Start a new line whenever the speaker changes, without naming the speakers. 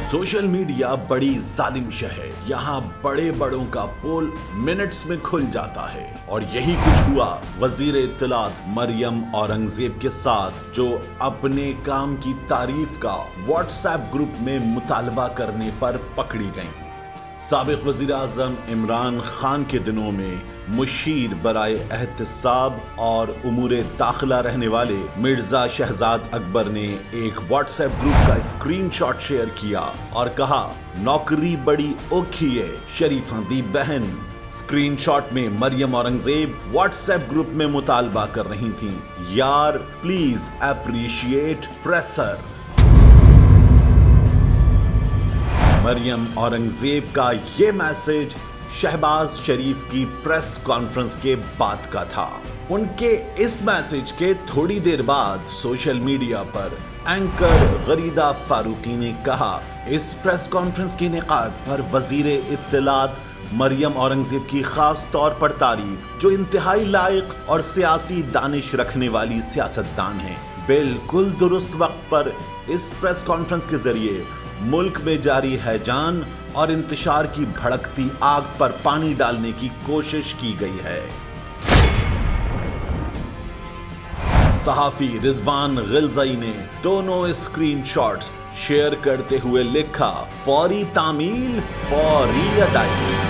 Social media बड़ी जालिम शह है। यहाँ बड़े बड़ों का पोल मिनट्स में खुल जाता है और यही कुछ हुआ वजीर इत्तलात मरियम औरंगजेब के साथ, जो अपने काम की तारीफ का व्हाट्सएप ग्रुप में मुतालबा करने पर पकड़ी गईं। साबिक वजीर आजम इमरान खान के दिनों में मुशीर बराए एहतिसाब और उमूरे दाखिला रहने वाले मिर्जा शहजाद अकबर ने एक व्हाट्सएप ग्रुप का स्क्रीनशॉट शेयर किया और कहा, नौकरी बड़ी औखी है शरीफा दी बहन। स्क्रीनशॉट में मरियम औरंगजेब व्हाट्सएप ग्रुप में मुतालबा कर रही थीं, यार please appreciate pressure. Maryam Aurangzeb का ये मैसेज शहबाज शरीफ की प्रेस कॉन्फ्रेंस के बाद का था। उनके इस मैसेज के थोड़ी देर बाद सोशल मीडिया पर एंकर गरीदा फारूकी ने कहा, इस प्रेस कॉन्फ्रेंस के इनेकाद पर वजीर इत्तलात मरियम औरंगजेब की खास तौर पर तारीफ, जो इंतहाई लायक और सियासी दानिश रखने वाली सियासतदान है, बिल्कुल दुरुस्त वक्त पर इस प्रेस कॉन्फ्रेंस के जरिए मुल्क में जारी हैजान और इंतशार की भड़कती आग पर पानी डालने की कोशिश की गई है। सहाफी रिजवान गिलज़ई ने दोनों स्क्रीनशॉट्स शेयर करते हुए लिखा, फौरी तामील फौरी अदायगी।